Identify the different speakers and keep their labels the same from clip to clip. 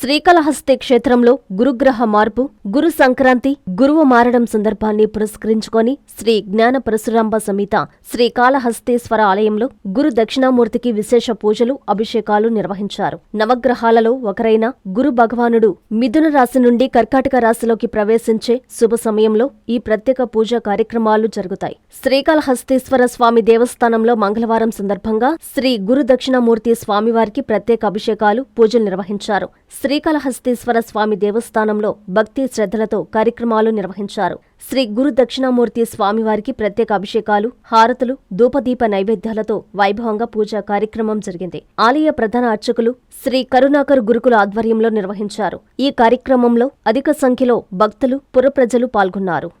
Speaker 1: శ్రీకాళహస్తి క్షేత్రంలో గురుగ్రహ మార్పు, గురు సంక్రాంతి, గురువు మారడం సందర్భాన్ని పురస్కరించుకొని శ్రీ జ్ఞాన పరశురాంబ సమేత శ్రీకాళహస్తీశ్వర ఆలయంలో గురు దక్షిణామూర్తికి విశేష పూజలు, అభిషేకాలు నిర్వహించారు. నవగ్రహాలలో ఒకరైన గురు భగవానుడు మిథున రాశి నుండి కర్కాటక రాశిలోకి ప్రవేశించే శుభ సమయంలో ఈ ప్రత్యేక పూజా కార్యక్రమాలు జరుగుతాయి. శ్రీకాళహస్తీశ్వర స్వామి దేవస్థానంలో మంగళవారం సందర్భంగా శ్రీ గురు దక్షిణామూర్తి స్వామివారికి ప్రత్యేక అభిషేకాలు, పూజలు నిర్వహించారు. శ్రీకాళహస్తీశ్వర స్వామి దేవస్థానంలో భక్తి శ్రద్ధలతో కార్యక్రమాలు నిర్వహించారు. శ్రీ గురు దక్షిణామూర్తి స్వామివారికి ప్రత్యేక అభిషేకాలు, హారతులు, ధూపదీప నైవేద్యాలతో వైభవంగా పూజా కార్యక్రమం జరిగింది. ఆలయ ప్రధాన అర్చకులు శ్రీ కరుణాకర్ గురుకుల ఆధ్వర్యంలో నిర్వహించారు. ఈ కార్యక్రమంలో అధిక సంఖ్యలో భక్తులు, పురప్రజలు పాల్గొన్నారు.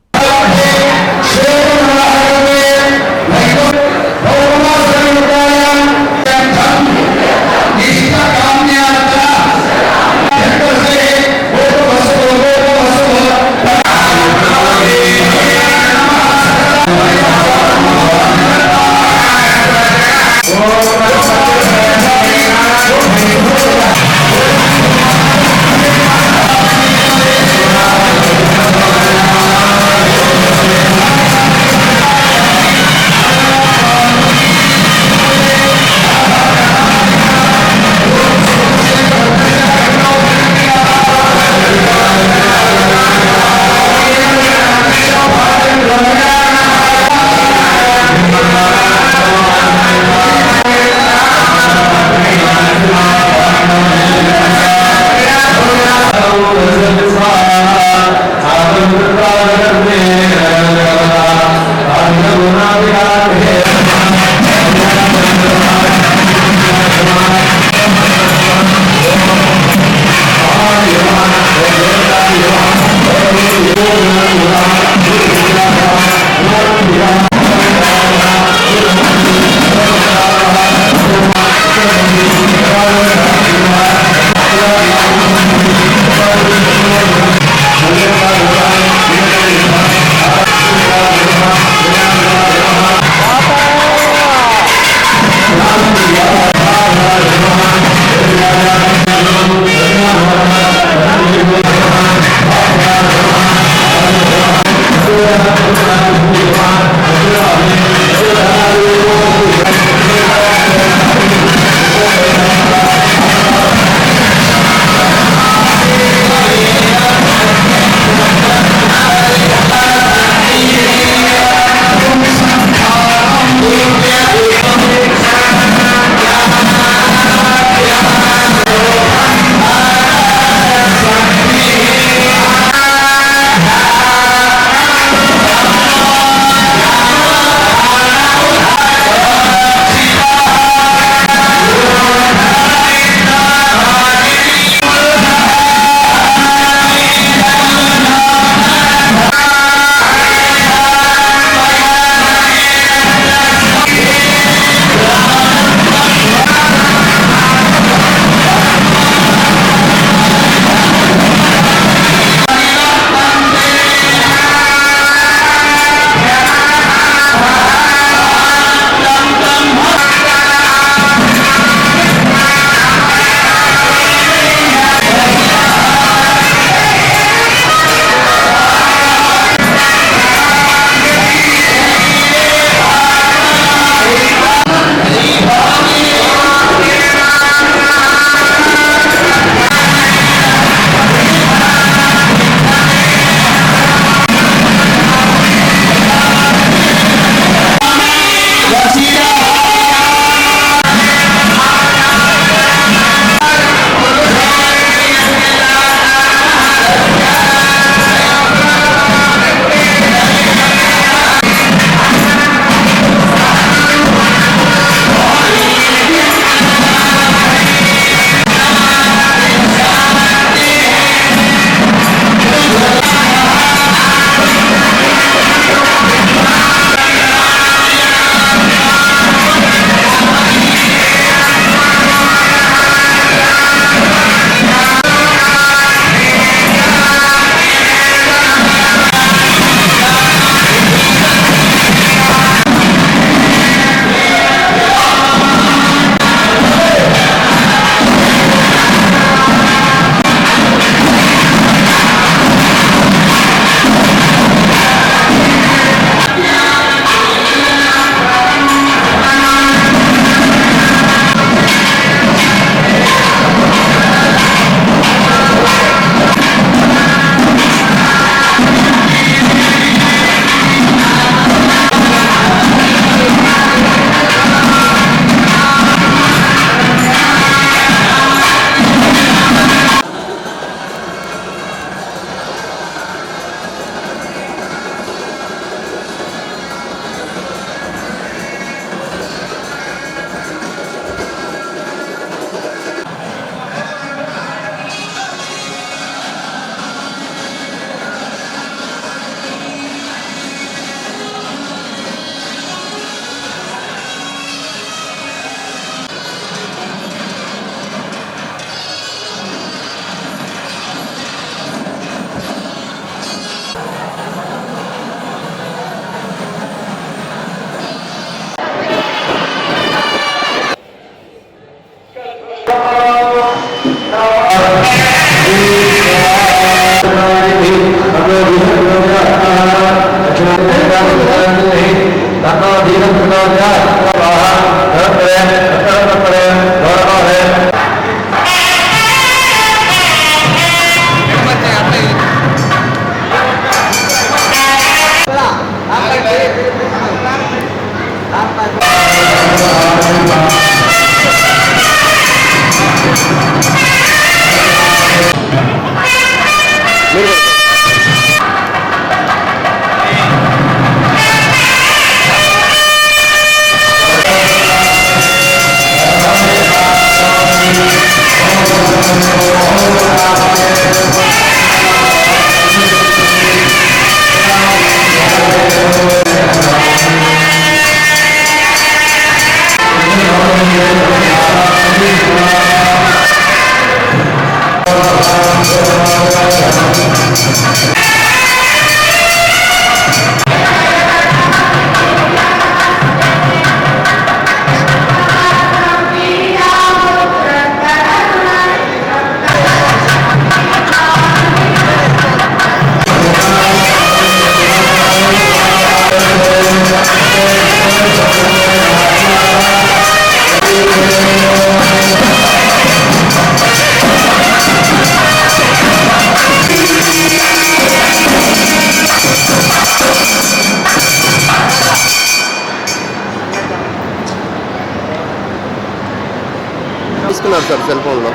Speaker 2: తీసుకున్నారు సార్ సెల్ ఫోన్లో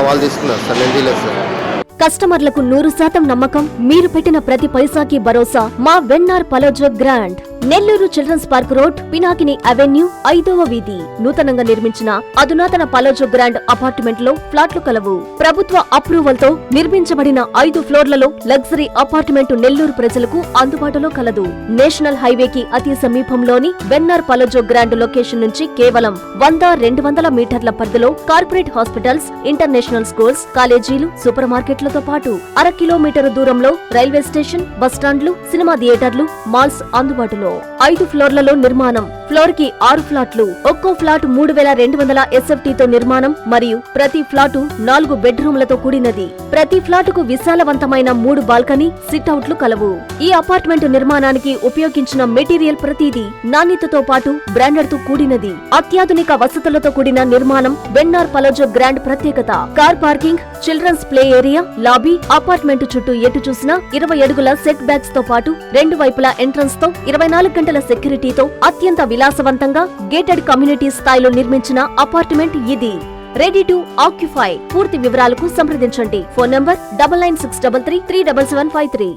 Speaker 2: వాళ్ళు తీసుకున్నారు సార్, నేను తీయలేదు సార్.
Speaker 1: కస్టమర్లకు 100% నమ్మకం, మీరు పెట్టిన ప్రతి పైసాకి భరోసా మా VNR Palazzo Grand. Nellore children's park road, Pinakini avenue, 5వ వీధి. నూతనంగా నిర్మించిన అధునాతన పలోజో గ్రాండ్ అపార్ట్మెంట్ లో ఫ్లాట్లు కలవు. ప్రభుత్వ అప్రూవల్ తో నిర్మించబడిన 5 ఫ్లోర్లలో లగ్జరీ అపార్ట్మెంట్ నెల్లూరు ప్రజలకు అందుబాటులో కలదు. నేషనల్ హైవేకి అతి సమీపంలోని వెన్నార్ పలోజో గ్రాండ్ లొకేషన్ నుంచి కేవలం 100-200 మీటర్ల పరిధిలో కార్పొరేట్ హాస్పిటల్స్, ఇంటర్నేషనల్ స్కూల్స్, కాలేజీలు, సూపర్ మార్కెట్లతో పాటు 1/2 కిలోమీటర్ దూరంలో రైల్వే స్టేషన్, బస్టాండ్లు, సినిమా థియేటర్లు, మాల్స్ అందుబాటులో. 5 ఫ్లోర్లలో నిర్మాణం. ఫ్లోర్ కి 6 ఫ్లాట్లు. ఒక్కో ఫ్లాట్ 3200 SFT తో నిర్మాణం మరియు ప్రతి ఫ్లాటు 4 బెడ్రూమ్లతో కూడినది. ప్రతి ఫ్లాటుకు విశాలవంతమైన 3 బాల్కనీ, సిట్అవుట్లు కలవు. ఈ అపార్ట్మెంట్ నిర్మాణానికి ఉపయోగించిన మెటీరియల్ ప్రతిదీ నాణ్యతతో పాటు బ్రాండెడ్ తో కూడినది. అత్యాధునిక వసతులతో కూడిన నిర్మాణం వెన్నార్ పలోజో గ్రాండ్ ప్రత్యేకత. Car parking, children's play area, lobby, apartment చుట్టూ ఎటు చూసినా 20 అడుగుల సెట్ బ్యాక్స్ తో పాటు 2 వైపులా ఎంట్రన్స్ తో 24 గంటల సెక్యూరిటీతో అత్యంత విలాసవంతంగా గేటెడ్ కమ్యూనిటీ స్థాయిలో నిర్మించిన అపార్ట్మెంట్ ఇది. Ready to occupy. పూర్తి వివరాలకు సంప్రదించండి. Phone number 9963337753.